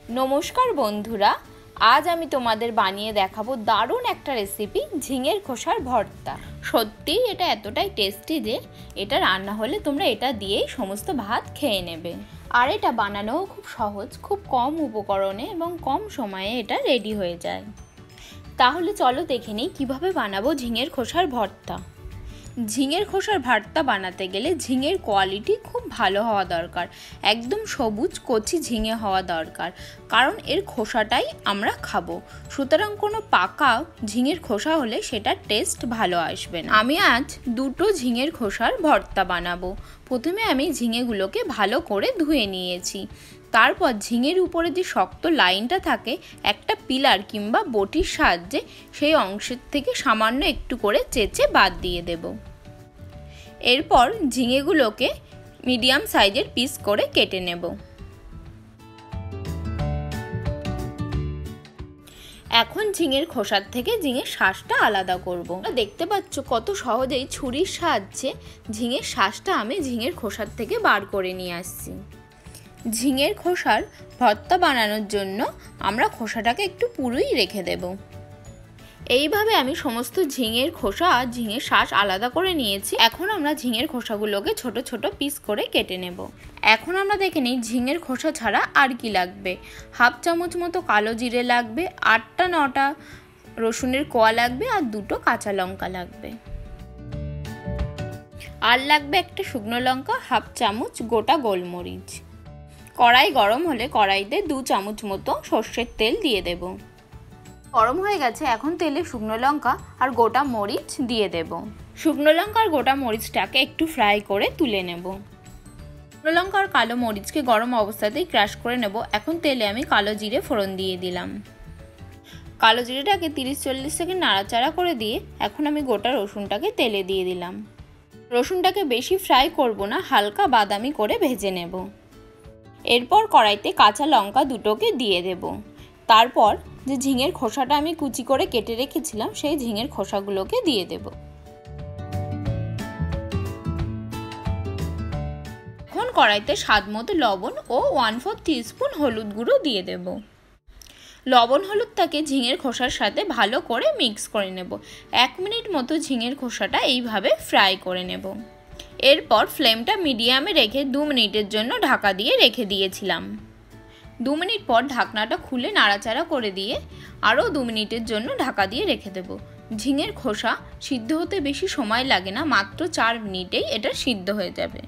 नमस्कार बंधुरा आज आमी तोमादेर बानिये देखाबो दारुण एकटा रेसिपि झिंगेर खोसार भर्ता। सत्यि एटा एतटाई टेस्टी जे एटा रान्ना होले तोमरा एटा दियेई समस्त भात खेये नेबे। आर एटा बानानो खूब सहज, खूब कम उपकरणे एबं कम समये एटा रेडी हये जाय। ताहले चलो देखे नेই किभाবে बानाबो झिंगेर खोसार भर्ता। झिंगेर खोसार भर्ता बानाते गेले झिंगेर क्वालिटी खूब भालो हवा दरकार, एकदम सबुज कचि झिंगे हवा दरकार, कारण एर खोसाटाई आमरा खाबो। सुतरां कोनो पाका झिंगेर खोसा होले सेटार टेस्ट भालो आसबे ना। आमी आज दुटो झिंगेर खोसार भर्ता बानाबो। प्रथमे आमी झिंगेगुलोके भालो करे धुए नियेछि। तारपर झिंगेर उपरे जे शक्त लाइनटा थाके एकटा पिलार किंबा बटिर साहाज्ये सेई अंशेर थेके सामान्य एकटु करे चेचे बाद दिये देब। एरपर झिंगेगुलोके मिडियाम साइजेर पिस करे केटे नेब। এখন ঝিঙের খোসার থেকে ঝিঙের শ্বাসটা আলাদা করব। দেখতে পাচ্ছ কত সহজেই ছুরির সাহায্যে ঝিঙের শ্বাসটা আমি ঝিঙের খোসার থেকে বার করে নিয়ে আসছি। ঝিঙের খোসার ভর্তা বানানোর জন্য আমরা খোসাটাকে একটু পুরোই রেখে দেব। এইভাবে আমি সমস্ত ঝিঙের খোসা আর ঝিঙের শ্বাস আলাদা করে নিয়েছি। এখন আমরা ঝিঙের খোসাগুলোকে ছোট ছোট পিস করে কেটে নেব। এখন আমরা দেখে নিই ঝিঙের খোসা ছাড়া আর কি লাগবে। হাফ চামচ মতো কালো জিরে লাগবে, 8টা 9টা রসুনের কোয়া লাগবে আর 2টো কাঁচা লঙ্কা লাগবে। আর লাগবে একটা শুকনো লঙ্কা, হাফ চামচ গোটা গোলমরিচ। কড়াই গরম হলে কড়াইতে 2 চামচ মতো সরষের তেল দিয়ে দেব। গরম হয়ে গেছে, এখন তেলে শুকনো লঙ্কা আর গোটা মরিচ দিয়ে দেব। শুকনো লঙ্কা আর গোটা মরিচটাকে একটু ফ্রাই করে তুলে নেব। শুকনো লঙ্কা আর কালো মরিচকে গরম অবস্থাতেই ক্রাশ করে নেব। এখন তেলে আমি কালো জিরে ফোড়ন দিয়ে দিলাম। কালো জিরেটাকে 30-40 সেকেন্ড নাড়াচাড়া করে দিয়ে এখন আমি গোটা রসুনটাকে তেলে দিয়ে দিলাম। রসুনটাকে বেশি ফ্রাই করব না, হালকা বাদামি করে ভেজে নেব। এরপর কড়াইতে কাঁচা লঙ্কা দুটোকে দিয়ে দেব। তারপর যে ঝিঙের খোসাটা আমি কুচি করে কেটে রেখেছিলাম সেই ঝিঙের খোসাগুলোকে দিয়ে দেব। এখন কড়াইতে স্বাদ মতো লবণ ও 1/4 টিস্পুন হলুদ গুঁড়ো দিয়ে দেব। লবণ হলুদটাকে ঝিঙের খোসার সাথে ভালো করে মিক্স করে নেব। 1 মিনিট মতো ঝিঙের খোসাটা এইভাবে ফ্রাই করে নেব। এরপর ফ্লেমটা মিডিয়ামে রেখে 2 মিনিটের জন্য ঢাকা দিয়ে রেখে দিয়েছিলাম। 2 মিনিট পর ঢাকনাটা খুলে নাড়াচাড়া করে দিয়ে আরও 2 মিনিটের জন্য ঢাকা দিয়ে রেখে দেব। ঝিঙের খোসা সিদ্ধ হতে বেশি সময় লাগে না, মাত্র 4 মিনিটেই এটা সিদ্ধ হয়ে যাবে।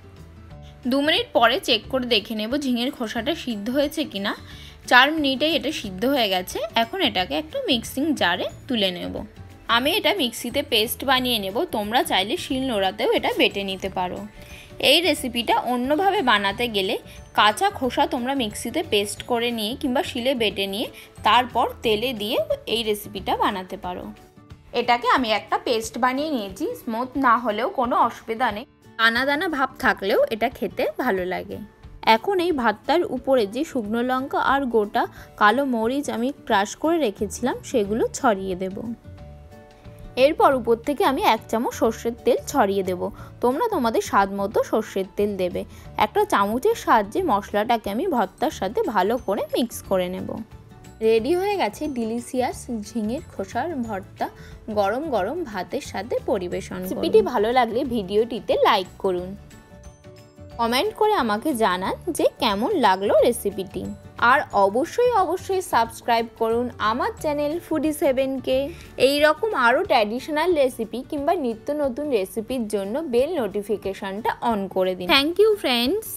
2 মিনিট পরে চেক করে দেখে নেব ঝিঙের খোসাটা সিদ্ধ হয়েছে কিনা। 4 মিনিটেই এটা সিদ্ধ হয়ে গেছে। এখন এটাকে একটা মিক্সিং জারে তুলে নেব। আমি এটা মিক্সিতে পেস্ট বানিয়ে নেব, তোমরা চাইলে শিলনোড়াতেও এটা বেটে নিতে পারো। এই রেসিপিটা অন্যভাবে বানাতে গেলে কাঁচা খোসা তোমরা মিক্সিতে পেস্ট করে নিয়ে কিংবা শিলে বেটে নিয়ে তারপর তেলে দিয়ে এই রেসিপিটা বানাতে পারো। এটাকে আমি একটা পেস্ট বানিয়ে নিয়েছি, স্মুথ না হলেও কোনো অসুবিধা নেই, দানা দানা ভাব থাকলেও এটা খেতে ভালো লাগে। এখন এই ভাতটার উপরে যে শুকনো লঙ্কা আর গোটা কালো মরিচ আমি ক্রাশ করে রেখেছিলাম সেগুলো ছড়িয়ে দেব। এরপর উপর থেকে আমি 1 চামচ সরষের তেল ছড়িয়ে দেব। তোমরা তোমাদের স্বাদ মতো সরষের তেল দেবে। একটা চামচের সাহায্যে মশলাটাকে আমি ভর্তার সাথে ভালো করে মিক্স করে নেব। রেডি হয়ে গেছে ডিলিশিয়াস ঝিঙের খোসার ভর্তা। গরম গরম ভাতের সাথে পরিবেশন করুন। রেসিপিটি ভালো লাগলে ভিডিওটিতে লাইক করুন, কমেন্ট করে আমাকে জানান যে কেমন লাগলো রেসিপিটি। আর অবশ্যই সাবস্ক্রাইব করুন আমার চ্যানেল ফুডি 7কে। এই রকম আরও ট্র্যাডিশনাল রেসিপি কিংবা নিত্য নতুন রেসিপির জন্য বেল নোটিফিকেশনটা অন করে দিন। Thank you friends.